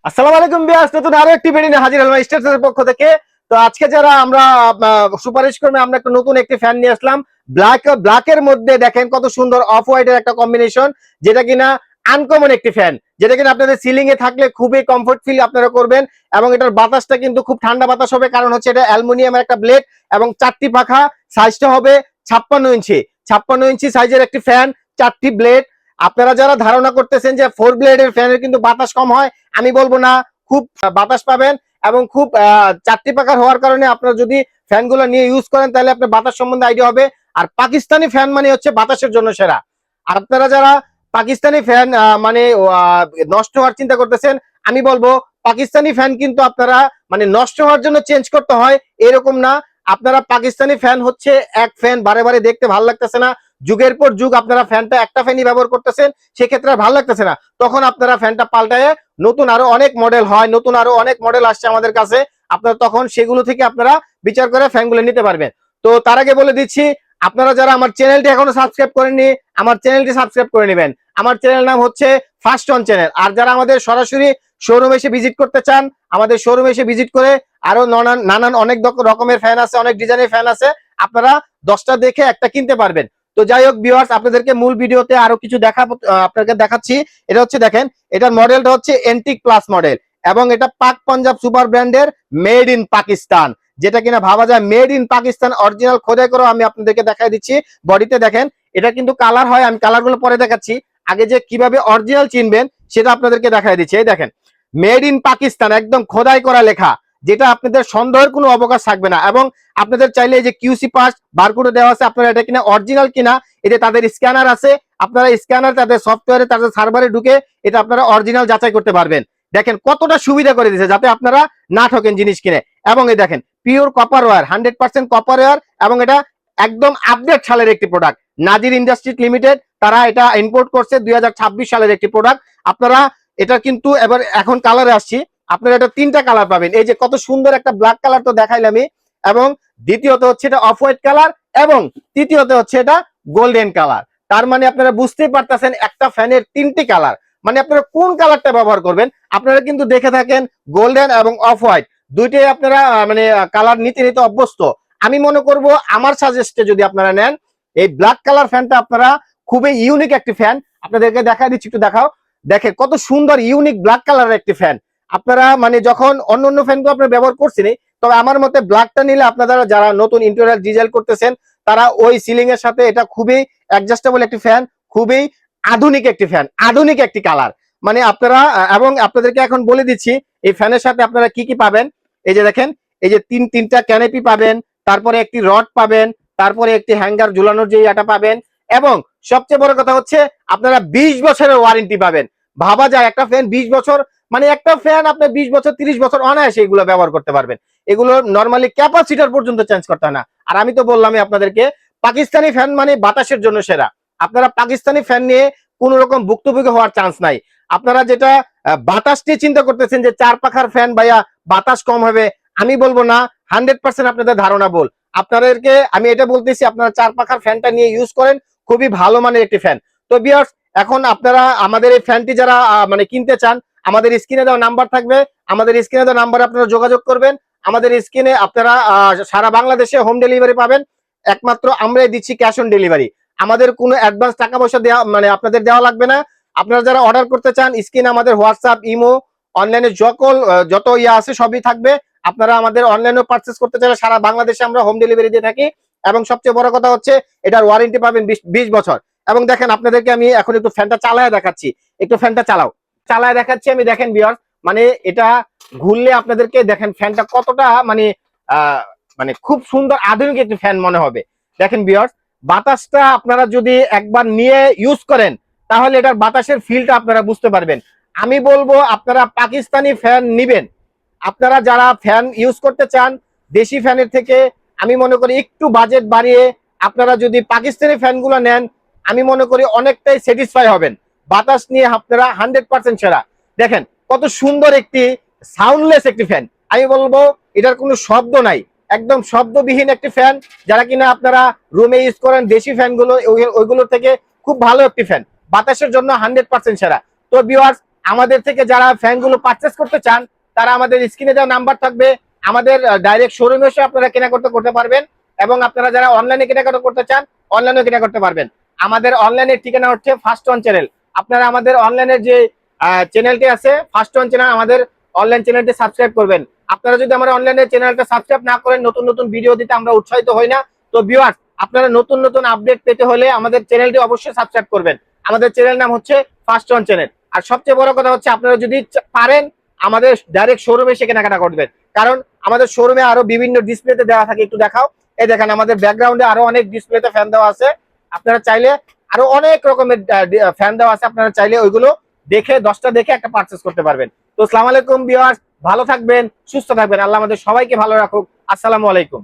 আসসালামু আলাইকুম ভিউয়ার্স, নতুন আরো একটি ভিডিও নিয়ে হাজির হলাম স্টারসের পক্ষ থেকে। তো আজকে যারা আমরা সুপারিশ করবে, আমরা একটা নতুন একটি ফ্যান নিয়ে আসলাম। ব্ল্যাকের মধ্যে দেখেন কত সুন্দর অফ হোয়াইটের একটা কম্বিনেশন, যেটা কিনা আনকমন একটি ফ্যান, যেটা কিনা আপনাদের সিলিং এ থাকলে খুবই কমফোর্ট ফিল আপনারা করবেন। এবং এটার বাতাসটা কিন্তু খুব ঠান্ডা বাতাস হবে, কারণ হচ্ছে এটা অ্যালুমিনিয়ামের একটা ব্লেড এবং 4টি পাখা। সাইজটা হবে 56 ইঞ্চি। 56 ইঞ্চি সাইজের একটি ফ্যান, 4টি ব্লেড। আপনারা যারা ধারণা করতেছেন যে 4 ব্লেডের ফ্যানের কিন্তু বাতাস কম হয়, আমি বলবো না, খুব বাতাস পাবেন। এবং খুব 4টি পাখার হওয়ার কারণে আপনারা যদি ফ্যানগুলো নিয়ে ইউজ করেন তাহলে আপনার বাতাস সম্বন্ধে আইডিয়া হবে। আর পাকিস্তানি ফ্যান মানে হচ্ছে বাতাসের জন্য সেরা। আর আপনারা যারা পাকিস্তানি ফ্যান মানে নষ্ট হওয়ার চিন্তা করতেছেন, আমি বলবো পাকিস্তানি ফ্যান কিন্তু আপনারা মানে নষ্ট হওয়ার জন্য চেঞ্জ করতে হয় এরকম না। আপনারা পাকিস্তানি ফ্যান হচ্ছে এক ফ্যান বারে বারে দেখতে ভালো লাগতেছে না, যুগের পর যুগ আপনারা ফ্যানটা একটা ফ্যানই ব্যবহার করতেছেন, সেক্ষেত্রে ভালো লাগতেছে না, তখন আপনারা ফ্যানটা পাল্টায় নতুন আরো অনেক মডেল হয়, নতুন আরো অনেক মডেল আসছে আমাদের কাছে, আপনারা তখন সেগুলো থেকে আপনারা বিচার করে ফ্যানগুলো নিতে পারবেন। তো তার আগে বলে দিচ্ছি, আপনারা যারা আমার চ্যানেলটি এখনো সাবস্ক্রাইব করেননি, আমার চ্যানেলটি সাবস্ক্রাইব করে নেবেন। আমার চ্যানেল নাম হচ্ছে ফার্স্ট অন চ্যানেল। আর যারা আমাদের সরাসরি শোরুম এসে ভিজিট করতে চান, আমাদের শোরুম এসে ভিজিট করে আরো নানান অনেক রকমের ফ্যান আছে, অনেক ডিজাইনের ফ্যান আছে, আপনারা 10টা দেখে একটা কিনতে পারবেন। তো যাই হোক ভিউয়ার্স, আপনাদেরকে মূল ভিডিওতে আরো কিছু আপনাকে দেখাচ্ছি। এটা হচ্ছে দেখেন, এটার মডেলটা হচ্ছে এন্টিক প্লাস মডেল, এবং এটা পাক পাঞ্জাব সুপার ব্র্যান্ডের মেড ইন পাকিস্তান, যেটা কিনা ভাবা যায় মেড ইন পাকিস্তান অরিজিনাল খোদাই করে। আমি আপনাদেরকে দেখাই দিচ্ছি। বডিতে দেখেন এটা কিন্তু কালার হয়, আমি কালারগুলো পরে দেখাচ্ছি। আগে যে কিভাবে অরিজিনাল চিনবেন সেটা আপনাদেরকে দেখাই দিচ্ছি। এই দেখেন, মেড ইন পাকিস্তান, একদম খোদাই করা লেখা, যেটা আপনাদের সন্দেহের কোনো অবকাশ থাকবে না। এবং আপনাদের চাইলে এই যে কিউসি পাস বারকোডে দেওয়া আছে, আপনারা এটা কিনা অরিজিনাল কিনা, এতে তাদের স্ক্যানার আছে, আপনারা স্ক্যানার তাদের সফটওয়্যারে তাদের সার্ভারে ঢুকে এটা আপনারা অরিজিনাল যাচাই করতে পারবেন। দেখেন কতটা সুবিধা করে দিয়েছে যাতে আপনারা না ঠকেন জিনিস কিনে। এবং এই দেখেন pure copper wire, 100% copper wire, এবং এটা একদম আপডেট সালের একটি প্রোডাক্ট। নাজির ইন্ডাস্ট্রিজ লিমিটেড তারা এটা ইম্পোর্ট করছে 2026 সালের একটি প্রোডাক্ট। আপনারা এটা কিন্তু এখন কালারে আসছি, আপনারা এটা 3টা কালার পাবেন। এই যে কত সুন্দর একটা ব্ল্যাক কালার তো দেখাইলাম আমি, এবং দ্বিতীয়ত হচ্ছে এটা অফ হোয়াইট কালার, এবং তৃতীয়ত হচ্ছে এটা গোল্ডেন কালার। তার মানে আপনারা বুঝতেই পারতেছেন একটা ফ্যানের 3টি কালার, মানে আপনারা কোন কালারটা ব্যবহার করবেন। আপনারা কিন্তু দেখে থাকেন গোল্ডেন এবং অফ হোয়াইট দুইটাই আপনারা মানে কালার নিতে নিতে অভ্যস্ত। আমি মনে করব আমার সাজেস্টে যদি আপনারা নেন এই ব্ল্যাক কালার ফ্যানটা, আপনারা খুবই ইউনিক একটি ফ্যান। আপনাদেরকে দেখা দিচ্ছি, একটু দেখাও। দেখেন কত সুন্দর ইউনিক ব্ল্যাক কালারের একটি ফ্যান। আপনারা মানে যখন অন্য ফ্যানগুলো আপনারা ব্যবহার করছেন, তবে আমার মতে ব্ল্যাকটা নিলে আপনারা যারা নতুন ইন্টেরিয়র ডিজাইন করতেছেন, তারা ওই সিলিং এর সাথে এটা খুবই অ্যাডজাস্টেবল একটি ফ্যান, খুবই আধুনিক একটি ফ্যান, আধুনিক একটি কালার। মানে আপনারা এবং আপনাদেরকে এখন বলে দিচ্ছি এই ফ্যানের সাথে আপনারা কি কি পাবেন। এই যে দেখেন, এই যে তিনটা ক্যানেপি পাবেন, তারপরে একটি রড পাবেন, তারপরে একটি হ্যাঙ্গার ঝুলানোর যে এটা পাবেন, এবং সবচেয়ে বড় কথা হচ্ছে আপনারা 20 বছরের ওয়ারেন্টি পাবেন। ভাবা যায় একটা ফ্যান 20 বছর, মানে একটা ফ্যান আপনি 20 বছর 30 বছর অনায়াসে এগুলো ব্যবহার করতে পারবেন। এগুলো নরমালি ক্যাপাসিটার পর্যন্ত চেঞ্জ করতে হয় না। আর আমি তো বললামই আপনাদেরকে, পাকিস্তানি ফ্যান মানে বাতাসের জন্য সেরা। আপনারা পাকিস্তানি ফ্যান নিয়ে কোন রকম ভুক্তভোগী হওয়ার চান্স নাই। আপনারা যেটা বাতাস নিয়ে চিন্তা করতেছেন যে 4 পাখার ফ্যান ভাইয়া বাতাস কম হবে, আমি বলবো না, 100% আপনাদের ধারণা ভুল। আপনাদেরকে আমি এটা বলতেছি, আপনারা 4 পাখার ফ্যানটা নিয়ে ইউজ করেন, খুবই ভালো মানের একটি ফ্যান। তো ভিউয়ার্স, এখন আপনারা আমাদের এই ফ্যানটি যারা মানে কিনতে চান, আমাদের স্ক্রিনে দেওয়া নাম্বার থাকবে, আমাদের স্ক্রিনে দেওয়া নাম্বারে আপনারা যোগাযোগ করবেন। আমাদের স্ক্রিনে আপনারা সারা বাংলাদেশে হোম ডেলিভারি পাবেন। একমাত্র আমরাই দিচ্ছি ক্যাশ অন ডেলিভারি। আমাদের কোনো অ্যাডভান্স টাকা পয়সা দেওয়া মানে আপনাদের দেওয়া লাগবে না। আপনারা যারা অর্ডার করতে চান, স্ক্রিনে আমাদের হোয়াটসঅ্যাপ, ইমো, অনলাইনে যত আছে সবই থাকবে। আপনারা আমাদের অনলাইনে পারচেজ করতে চাইলে সারা বাংলাদেশে আমরা হোম ডেলিভারি দিয়ে থাকি। এবং সবচেয়ে বড় কথা হচ্ছে এটার ওয়ারেন্টি পাবেন 20 বছর। এবং দেখেন আপনাদেরকে আমি এখন একটু ফ্যানটা চালায় দেখাচ্ছি, একটু ফ্যানটা চালায় দেখাচ্ছি আমি। দেখেন ভিউয়ার্স, মানে এটা ঘুরলে আপনাদেরকে দেখেন ফ্যানটা কতটা মানে মানে খুব সুন্দর আধুনিক একটি ফ্যান মনে হবে। দেখেন ভিউয়ার্স, বাতাসটা আপনারা যদি একবার নিয়ে ইউজ করেন তাহলে এটার বাতাসের ফিলটা আপনারা বুঝতে পারবেন। আমি বলবো আপনারা পাকিস্তানি ফ্যান নিবেন, আপনারা যারা ফ্যান ইউজ করতে চান দেশি ফ্যানের থেকে আমি মনে করি একটু বাজেট বাড়িয়ে আপনারা যদি পাকিস্তানি ফ্যানগুলো নেন আমি মনে করি অনেকটাই স্যাটিসফাই হবেন। বাতাস নিয়ে আপনারা 100% সেরা। দেখেন কত সুন্দর একটি সাউন্ডলেস একটি ফ্যান, আমি বলবো এটার কোনো শব্দ নাই, একদম শব্দবিহীন একটি ফ্যান। যারা কিনা আপনারা রুমে ইউজ করেন দেশি ফ্যানগুলো ওইগুলো থেকে খুব ভালো একটি ফ্যান, বাতাসের জন্য 100% সেরা। তো ভিউয়ার্স, আমাদের থেকে যারা ফ্যানগুলো পারচেস করতে চান তারা আমাদের স্ক্রিনে দেওয়া নাম্বার থাকবে, আমাদের ডাইরেক্ট শোরুমে এসে আপনারা কেনাকাটা করতে পারবেন। এবং আপনারা যারা অনলাইনে কেনাকাটা করতে চান অনলাইনেও কেনা করতে পারবেন। আমাদের অনলাইনের ঠিকানা হচ্ছে ফার্স্ট ওয়ান চ্যানেল। আপনারা আমাদের অনলাইনের যে চ্যানেলটি আছে ফার্স্ট ওয়ান চ্যানেল, আমাদের অনলাইন চ্যানেলটি সাবস্ক্রাইব করবেন। আপনারা যদি আমার অনলাইনের চ্যানেলটা সাবস্ক্রাইব না করেন নতুন নতুন ভিডিও দিতে আমরা উৎসাহিত হই না। তো ভিউয়ার্স, আপনারা নতুন নতুন আপডেট পেতে হলে আমাদের চ্যানেলটি অবশ্যই সাবস্ক্রাইব করবেন। আমাদের চ্যানেল নাম হচ্ছে ফার্স্ট ওয়ান চ্যানেল। আর সবচেয়ে বড় কথা হচ্ছে আপনারা যদি পারেন আমাদের ডাইরেক্ট শোরুমে এসে কেনাকাটা করবেন, কারণ আমাদের শোরুমে আরো বিভিন্ন ডিসপ্লেতে দেওয়া থাকে। একটু দেখাও, এই দেখেন আমাদের ব্যাকগ্রাউন্ডে আরো অনেক ডিসপ্লেতে ফ্যান দেওয়া আছে। আপনারা চাইলে আরো অনেক রকমের ফ্যান দেওয়া আছে, আপনারা চাইলে ওইগুলো দেখে 10টা দেখে একটা পারচেস করতে পারবেন। তো আসসালামু আলাইকুম ভিউয়ার্স, ভালো থাকবেন, সুস্থ থাকবেন, আল্লাহ আমাদের সবাইকে ভালো রাখুক। আসসালামু আলাইকুম।